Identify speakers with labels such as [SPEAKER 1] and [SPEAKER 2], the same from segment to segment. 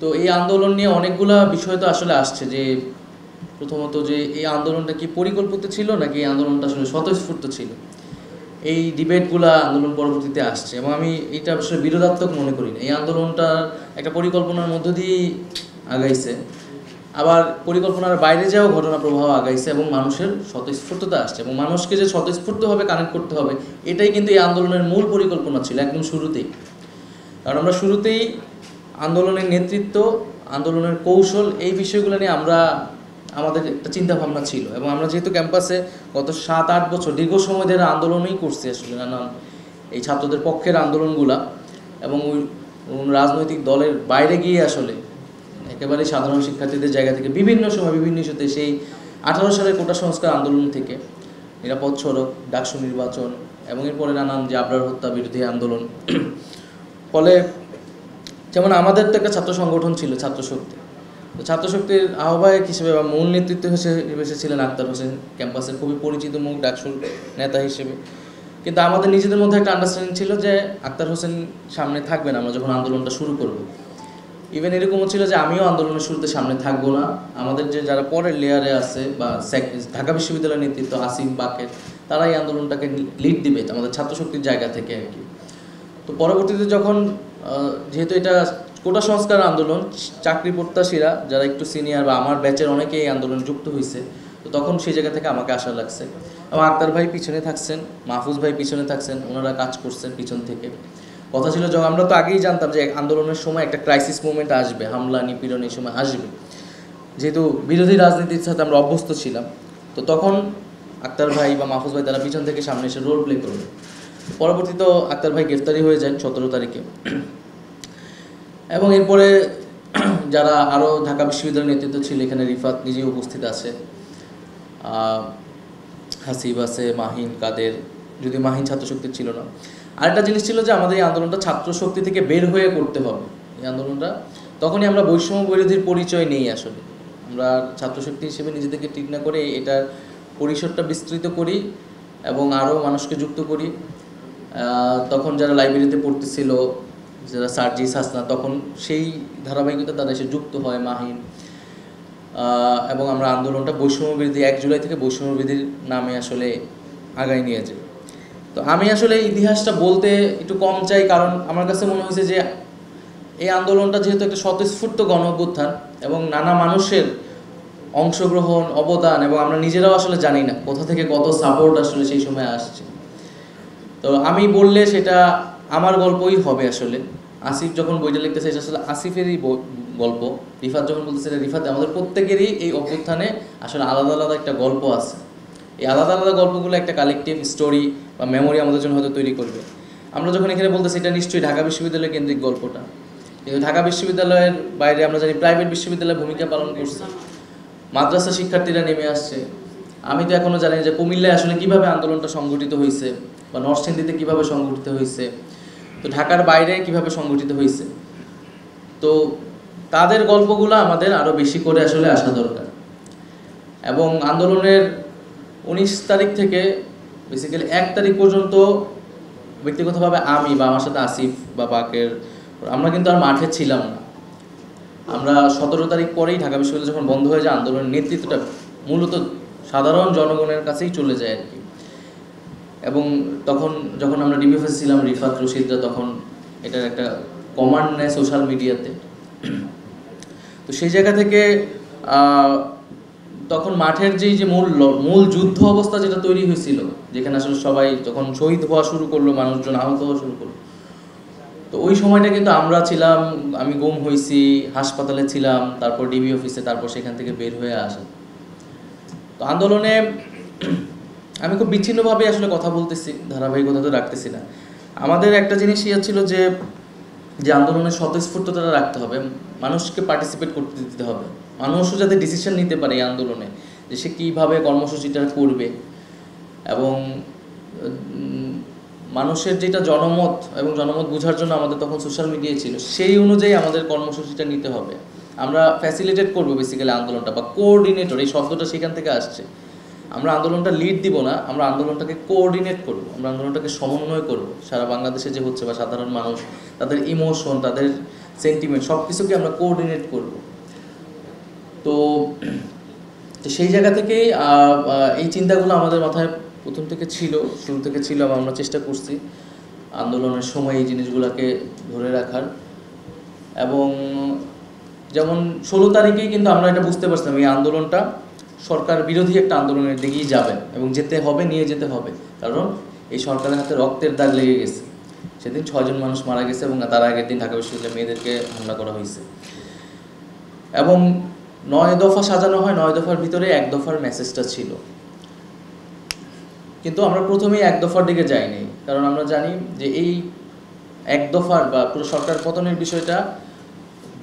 [SPEAKER 1] তো এই আন্দোলন নিয়ে অনেকগুলা বিষয় তো আসলে আসছে যে প্রথমত যে এই আন্দোলনটা কি পরিকল্পিত ছিল নাকি এই আন্দোলনটা আসলে স্বতঃস্ফূর্ত ছিল, এই ডিবেটগুলা আন্দোলন পরবর্তীতে আসছে এবং আমি এটা আসলে বিরোধাত্মক মনে করি না। এই আন্দোলনটা একটা পরিকল্পনার মধ্য দিয়েই আগাইছে, আবার পরিকল্পনার বাইরে যাওয়া ঘটনা প্রবাহ আগাইছে এবং মানুষের স্বতঃস্ফূর্ততা আসছে এবং মানুষকে যে স্বতঃস্ফূর্তভাবে কানেক্ট করতে হবে এটাই কিন্তু এই আন্দোলনের মূল পরিকল্পনা ছিল একদম শুরুতেই। কারণ আমরা শুরুতেই আন্দোলনের নেতৃত্ব, আন্দোলনের কৌশল, এই বিষয়গুলো নিয়ে আমাদের একটা চিন্তাভাবনা ছিল এবং আমরা যেহেতু ক্যাম্পাসে গত 7-8 বছর দীর্ঘ সময় ধরে আন্দোলনই করছি আসলে নানান এই ছাত্রদের পক্ষের আন্দোলনগুলা, এবং ওই রাজনৈতিক দলের বাইরে গিয়ে আসলে একেবারে সাধারণ শিক্ষার্থীদের জায়গা থেকে বিভিন্ন সময় বিভিন্ন ইস্যুতে সেই 18 সালের কোটা সংস্কার আন্দোলন থেকে নিরাপদ সড়ক, ডাকসু নির্বাচন এবং এরপরে নানান যে আবরার হত্যা বিরোধী আন্দোলন। ফলে যেমন আমাদের তো একটা ছাত্র সংগঠন ছিল ছাত্রশক্তি, তো ছাত্রশক্তির আহ্বায়ক হিসেবে বা মূল নেতৃত্ব হিসেবে এসেছিলেন আক্তার হোসেন, ক্যাম্পাসের খুবই পরিচিত মুখ ডাকসুর নেতা হিসেবে। কিন্তু আমাদের নিজেদের মধ্যে একটা আন্ডারস্ট্যান্ডিং ছিল যে আক্তার হোসেন সামনে থাকবেন আমরা যখন আন্দোলনটা শুরু করব। ইভেন এরকমও ছিল যে আমিও আন্দোলনের শুরুতে সামনে থাকবো না, আমাদের যে যারা পরের লেয়ারে আছে বা ঢাকা বিশ্ববিদ্যালয়ের নেতৃত্ব আসিম বাকের, তারা এই আন্দোলনটাকে লিড দিবে আমাদের ছাত্রশক্তির জায়গা থেকে আর কি। তো পরবর্তীতে যখন যেহেতু এটা কোটা সংস্কার আন্দোলন, চাকরি প্রত্যাশীরা যারা একটু সিনিয়র বা আমার ব্যাচের অনেকে এই আন্দোলনে যুক্ত হয়েছে, তো তখন সেই জায়গা থেকে আমাকে আশা লাগছে এবং আক্তার ভাই পিছনে থাকছেন, মাহফুজ ভাই পিছনে থাকছেন, ওনারা কাজ করছেন পিছন থেকে। কথা ছিল যখন আমরা তো আগেই জানতাম যে আন্দোলনের সময় একটা ক্রাইসিস মুভমেন্ট আসবে, হামলা নিপীড়ন এই সময় আসবে, যেহেতু বিরোধী রাজনীতির সাথে আমরা অভ্যস্ত ছিলাম, তো তখন আক্তার ভাই বা মাহফুজ ভাই তারা পিছন থেকে সামনে এসে রোল প্লে করবে। পরবর্তীতে আক্তার ভাই গ্রেফতারি হয়ে যান 17 তারিখে এবং এরপরে যারা আরও ঢাকা বিশ্ববিদ্যালয়ের নেতৃত্ব ছিল, এখানে রিফাত নিজেই উপস্থিত আছে, হাসিব আছে, মাহিন, কাদের, যদি মাহিন ছাত্রশক্তির ছিল না। আরেকটা জিনিস ছিল যে আমাদের এই আন্দোলনটা ছাত্রশক্তি থেকে বের হয়ে করতে হবে। এই আন্দোলনটা তখনই আমরা বৈষম্য বিরোধীর পরিচয় নেই আসলে, আমরা ছাত্রশক্তি হিসেবে নিজেদেরকে ঠিক না করে এটার পরিসরটা বিস্তৃত করি এবং আরও মানুষকে যুক্ত করি। তখন যারা লাইব্রেরিতে পড়তেছিল, যারা সার্জিস হাসনা, তখন সেই ধারাবাহিকতা তারা এসে যুক্ত হয়, মাহিন, এবং আমরা আন্দোলনটা বৈষম্যবিরোধী 1 জুলাই থেকে বৈষম্যবিরোধীর নামে আসলে আগায় নিয়ে যাই। তো আমি আসলে ইতিহাসটা বলতে একটু কম চাই, কারণ আমার কাছে মনে হয়েছে যে এই আন্দোলনটা যেহেতু একটা স্বতঃস্ফূর্ত গণ অভ্যুত্থান এবং নানা মানুষের অংশগ্রহণ, অবদান, এবং আমরা নিজেরাও আসলে জানি না কোথা থেকে কত সাপোর্ট আসলে সেই সময় আসছে। তো আমি বললে সেটা আমার গল্পই হবে আসলে। আসিফ যখন বইটা লিখতেছে এটা আসলে আসিফেরই গল্প, রিফাত যখন বলতেছে এটা রিফাত, আমাদের প্রত্যেকেরই এই অভ্যুত্থানে আসলে আলাদা আলাদা একটা গল্প আছে। এই আলাদা আলাদা গল্পগুলো একটা কালেকটিভ স্টোরি বা মেমোরি আমাদের জন্য হয়তো তৈরি করবে। আমরা যখন এখানে বলতেছি এটা নিশ্চয়ই ঢাকা বিশ্ববিদ্যালয় কেন্দ্রিক গল্পটা, কিন্তু ঢাকা বিশ্ববিদ্যালয়ের বাইরে আমরা জানি প্রাইভেট বিশ্ববিদ্যালয়ের ভূমিকা পালন করছে, মাদ্রাসা শিক্ষার্থীরা নেমে আসছে। আমি তো এখনও জানি যে কুমিল্লায় আসলে কীভাবে আন্দোলনটা সংগঠিত হয়েছে বা নরসিংদীতে কীভাবে সংগঠিত হয়েছে, তো ঢাকার বাইরে কিভাবে সংগঠিত হয়েছে। তো তাদের গল্পগুলো আমাদের আরও বেশি করে আসলে আসা দরকার। এবং আন্দোলনের 19 তারিখ থেকে বেসিক্যালি 1 তারিখ পর্যন্ত ব্যক্তিগতভাবে আমি বা আমার সাথে আসিফ বা বাকের, আমরা কিন্তু আর মাঠে ছিলাম না। আমরা 17 তারিখ পরেই ঢাকা বিশ্ববিদ্যালয় যখন বন্ধ হয়ে যায়, আন্দোলনের নেতৃত্বটা মূলত সাধারণ জনগণের কাছেই চলে যায় আর কি। এবং তখন যখন আমরা ডিবিএফএস ছিলাম, রিফাত, রশিদরা তখন এটার একটা কমান্ড নেয় সোশ্যাল মিডিয়াতে। তো সেই জায়গা থেকে তখন মাঠের যে মূল যুদ্ধ অবস্থা যেটা তৈরি হয়েছিল, যেখানে আসলে সবাই যখন শহীদ হওয়া শুরু করলো, মানুষজন আহত হওয়া শুরু করলো, তো ওই সময়টা কিন্তু আমরা ছিলাম, আমি গুম হয়েছি, হাসপাতালে ছিলাম, তারপর ডিবি অফিসে, তারপর সেখান থেকে বের হয়ে আসা। তো আন্দোলনে আমি খুব বিচ্ছিন্নভাবে আসলে কথা বলতেছি, ধারাবাহিকতা তো রাখতেছি না। আমাদের একটা জিনিস ইয়ে ছিল যে আন্দোলনের স্বতঃস্ফূর্ততা রাখতে হবে, মানুষকে পার্টিসিপেট করতে দিতে হবে, মানুষও যাতে ডিসিশন নিতে পারে এই আন্দোলনে যে সে কীভাবে কর্মসূচিটা করবে, এবং মানুষের যেটা জনমত এবং জনমত বোঝার জন্য আমাদের তখন সোশ্যাল মিডিয়ায় ছিল, সেই অনুযায়ী আমাদের কর্মসূচিটা নিতে হবে। আমরা ফ্যাসিলিটেট করবো বেসিক্যালি আন্দোলনটা, বা কোঅর্ডিনেটর, এই শব্দটা সেখান থেকে আসছে। আমরা আন্দোলনটা লিড দিব না, আমরা আন্দোলনটাকে কোঅর্ডিনেট করব, আমরা আন্দোলনটাকে সমন্বয় করব। সারা বাংলাদেশে যে হচ্ছে বা সাধারণ মানুষ, তাদের ইমোশন, তাদের সেন্টিমেন্ট সব কিছুকে আমরা কোঅর্ডিনেট করব। তো সেই জায়গা থেকেই এই চিন্তাগুলো আমাদের মাথায় প্রথম থেকে ছিল, শুরু থেকে ছিল, এবং আমরা চেষ্টা করছি আন্দোলনের সময় এই জিনিসগুলোকে ধরে রাখার। এবং যেমন 16 তারিখেই কিন্তু আমরা এটা বুঝতে পারছিলাম এই আন্দোলনটা সরকার বিরোধী একটা আন্দোলনের দিকেই যাবে এবং যেতে হবে, নিয়ে যেতে হবে, কারণ এই সরকারের হাতে রক্তের দাগ লেগে গেছে। সেদিন 6 জন মানুষ মারা গেছে এবং তার আগের দিন ঢাকা বিশ্ববিদ্যালয়ের মেয়েদেরকে হামলা করা হয়েছে। এবং 9 দফা সাজানো হয়, 9 দফার ভিতরে 1 দফার মেসেজটা ছিল, কিন্তু আমরা প্রথমেই 1 দফার দিকে যাইনি, কারণ আমরা জানি যে এই 1 দফার বা পুরো সরকার পতনের বিষয়টা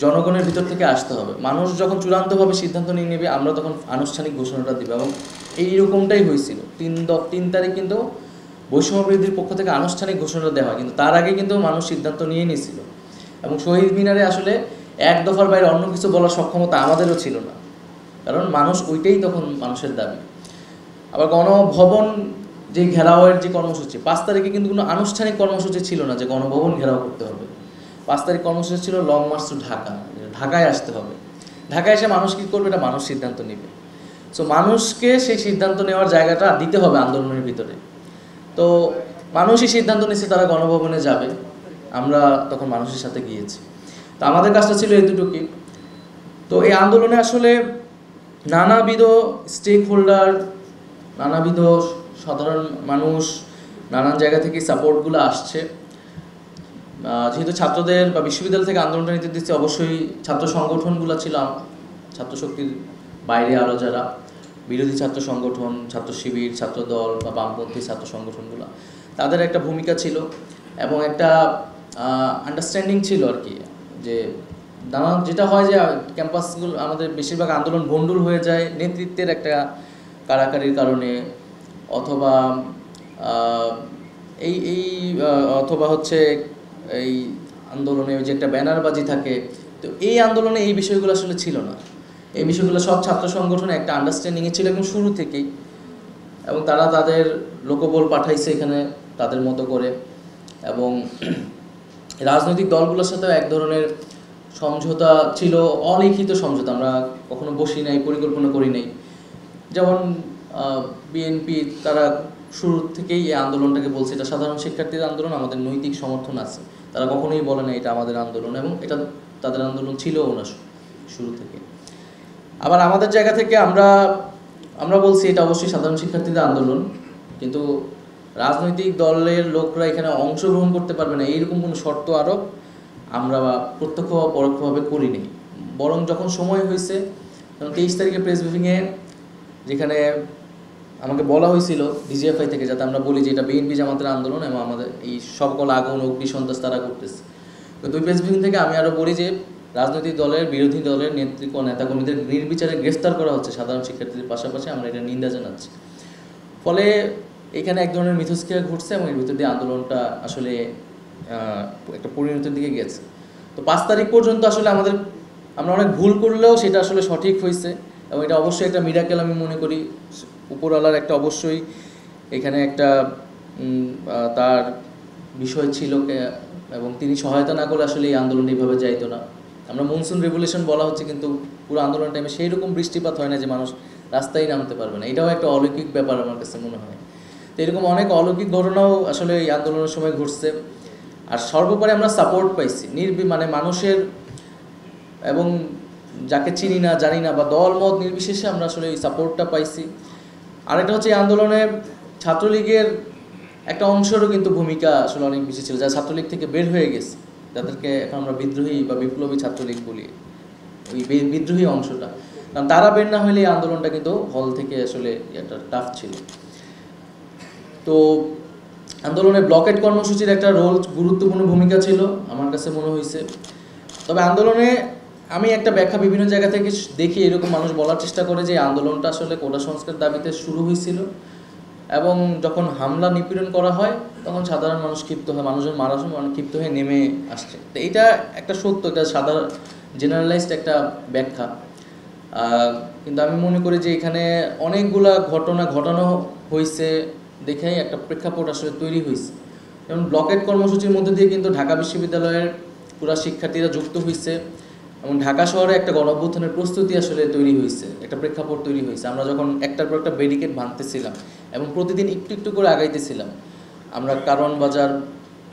[SPEAKER 1] জনগণের ভিতর থেকে আসতে হবে। মানুষ যখন চূড়ান্তভাবে সিদ্ধান্ত নিয়ে নেবে, আমরা তখন আনুষ্ঠানিক ঘোষণাটা দিব। এবং এইরকমটাই হয়েছিল। 3 তারিখ কিন্তু বৈষম্য বিরোধীর পক্ষ থেকে আনুষ্ঠানিক ঘোষণা দেওয়া হয়, কিন্তু তার আগে কিন্তু মানুষ সিদ্ধান্ত নিয়ে নিয়েছিল। এবং শহীদ মিনারে আসলে 1 দফার বাইরে অন্য কিছু বলার সক্ষমতা আমাদেরও ছিল না, কারণ মানুষ ওইটাই তখন মানুষের দাবি। আবার গণভবন যে ঘেরাওয়ের যে কর্মসূচি, 5 তারিখে কিন্তু কোনো আনুষ্ঠানিক কর্মসূচি ছিল না যে গণভবন ঘেরাও করতে হবে। 5 তারিখ কর্মসূচি ছিল লং মার্চ টু ঢাকা, ঢাকায় আসতে হবে। ঢাকায় এসে মানুষ কী করবে, এটা মানুষ সিদ্ধান্ত নেবে। সো মানুষকে সেই সিদ্ধান্ত নেওয়ার জায়গাটা দিতে হবে আন্দোলনের ভিতরে। তো মানুষই সিদ্ধান্ত নিচ্ছে তারা গণভবনে যাবে, আমরা তখন মানুষের সাথে গিয়েছি। তো আমাদের কাজটা ছিল এতটুকুই। তো এই আন্দোলনে আসলে নানাবিধ স্টেক হোল্ডার, নানাবিধ সাধারণ মানুষ, নানান জায়গা থেকে সাপোর্টগুলো আসছে। যেহেতু ছাত্রদের বা বিশ্ববিদ্যালয় থেকে আন্দোলনটা নিতে দিচ্ছে, অবশ্যই ছাত্র সংগঠনগুলো ছিল, ছাত্র শক্তির বাইরে আরও যারা বিরোধী ছাত্র সংগঠন, ছাত্র শিবির, ছাত্র দল বা বামপন্থী ছাত্র সংগঠনগুলো, তাদের একটা ভূমিকা ছিল এবং একটা আন্ডারস্ট্যান্ডিং ছিল আর কি। যে নানান যেটা হয় যে ক্যাম্পাসগুলো আমাদের বেশিরভাগ আন্দোলন ভণ্ডুল হয়ে যায় নেতৃত্বের একটা কারাকারির কারণে, অথবা অথবা হচ্ছে এই আন্দোলনে যে একটা ব্যানারবাজি থাকে। তো এই আন্দোলনে এই বিষয়গুলো আসলে ছিল না। এই বিষয়গুলো সব ছাত্র সংগঠনে একটা আন্ডারস্ট্যান্ডিংয়ে ছিল এবং শুরু থেকেই, এবং তারা তাদের লোকবল পাঠাইছে এখানে তাদের মতো করে। এবং রাজনৈতিক দলগুলোর সাথেও এক ধরনের সমঝোতা ছিল, অলিখিত সমঝোতা, আমরা কখনো বসি নাই, পরিকল্পনা করি নাই। যেমন বিএনপি তারা শুরু থেকেই এই আন্দোলনটাকে বলছে এটা সাধারণ শিক্ষার্থীদের আন্দোলন, আমাদের নৈতিক সমর্থন আছে। তারা কখনোই বলে না এটা আমাদের আন্দোলন, এবং এটা তাদের আন্দোলন ছিলও না শুরু থেকে। আবার আমাদের জায়গা থেকে আমরা বলছি এটা অবশ্যই সাধারণ শিক্ষার্থীদের আন্দোলন, কিন্তু রাজনৈতিক দলের লোকরা এখানে অংশগ্রহণ করতে পারবে না এইরকম কোনো শর্ত আরোপ আমরা প্রত্যক্ষ বা পরোক্ষভাবে করিনি। বরং যখন সময় হয়েছে, 23 তারিখে প্রেস ব্রিফিংয়ে যেখানে আমাকে বলা হয়েছিল ডিজিএফআই থেকে, যাতে আমরা বলি যে এটা বিএনপি জামাতের আন্দোলন এবং আমাদের এই সকল আগুন অগ্নি সন্ত্রাস তারা করতেছে। তো দুই প্রেস ব্রিফিং থেকে আমি আরও বলি যে রাজনৈতিক দলের, বিরোধী দলের নেতৃত্ব নেতাকর্মীদের নির্বিচারে গ্রেফতার করা হচ্ছে সাধারণ শিক্ষার্থীদের পাশাপাশি, আমরা এটা নিন্দা জানাচ্ছি। ফলে এখানে এক ধরনের মিথস্ক্রিয়া ঘটছে এবং এর ভিতর দিয়ে আন্দোলনটা আসলে একটা পরিণতির দিকে গেছে। তো 5 তারিখ পর্যন্ত আসলে আমরা অনেক ভুল করলেও সেটা আসলে সঠিক হয়েছে, এবং এটা অবশ্যই একটা মিরাকেল আমি মনে করি। উপরওয়ালার একটা অবশ্যই এখানে একটা তার বিষয় ছিল, এবং তিনি সহায়তা না করলে আসলে এই আন্দোলন এইভাবে যাইতো না। আমরা মনসুন রেভলিউশন বলা হচ্ছে, কিন্তু পুরো আন্দোলন টাইমে সেই রকম বৃষ্টিপাত হয় না যে মানুষ রাস্তায় নামতে পারবে না। এটাও একটা অলৌকিক ব্যাপার আমার কাছে মনে হয়। তো এরকম অনেক অলৌকিক ঘটনাও আসলে এই আন্দোলনের সময় ঘটছে। আর সর্বোপরি আমরা সাপোর্ট পাইছি মানে মানুষের, এবং যাকে চিনি না জানি না বা দল মত নির্বিশেষে আমরা আসলে এই সাপোর্টটা পাইছি। আরেকটা হচ্ছে এই আন্দোলনে ছাত্রলীগের একটা অংশেরও কিন্তু ভূমিকা আসলে অনেক বেশি ছিল, যারা ছাত্রলীগ থেকে বের হয়ে গেছে, যাদেরকে এখন আমরা বিদ্রোহী বা বিপ্লবী ছাত্রলীগ বলি, ওই বিদ্রোহী অংশটা, কারণ তারা বের না হলে এই আন্দোলনটা কিন্তু হল থেকে আসলে একটা টাফ ছিল। তো আন্দোলনে ব্লকেট কর্মসূচির একটা গুরুত্বপূর্ণ ভূমিকা ছিল আমার কাছে মনে হয়েছে। তবে আন্দোলনে আমি একটা ব্যাখ্যা বিভিন্ন জায়গা থেকে দেখি, এরকম মানুষ বলার চেষ্টা করে যে আন্দোলনটা আসলে কোটা সংস্কার দাবিতে শুরু হয়েছিল, এবং যখন হামলা নিপীড়ন করা হয় তখন সাধারণ মানুষ ক্ষিপ্ত হয়, মানুষজন মারা সময় অনেক ক্ষিপ্ত হয়ে নেমে আসছে। তো এটা একটা সত্য, এটা সাধারণ জেনারেলাইজড একটা ব্যাখ্যা। কিন্তু আমি মনে করি যে এখানে অনেকগুলা ঘটনা ঘটানো হয়েছে দেখেই একটা প্রেক্ষাপট আসলে তৈরি হয়েছে। যেমন ব্লকেট কর্মসূচির মধ্যে দিয়ে কিন্তু ঢাকা বিশ্ববিদ্যালয়ের পুরা শিক্ষার্থীরা যুক্ত হয়েছে এবং ঢাকা শহরে একটা গণঅভ্যুত্থানের প্রস্তুতি আসলে তৈরি হয়েছে, একটা প্রেক্ষাপট তৈরি হয়েছে। আমরা যখন একটার পর একটা ব্যারিকেড ভাঙতেছিলাম এবং প্রতিদিন একটু একটু করে আগাইতেছিলাম, আমরা কারণ বাজার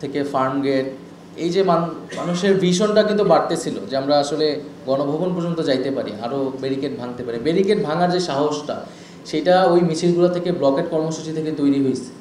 [SPEAKER 1] থেকে ফার্ম গেট, এই যে মানুষের ভীষণটা কিন্তু বাড়তেছিল যে আমরা আসলে গণভবন পর্যন্ত যাইতে পারি, আরও ব্যারিকেড ভাঙতে পারি। ব্যারিকেড ভাঙার যে সাহসটা, সেটা ওই মিছিলগুলো থেকে, ব্লকেট কর্মসূচি থেকে তৈরি হয়েছে।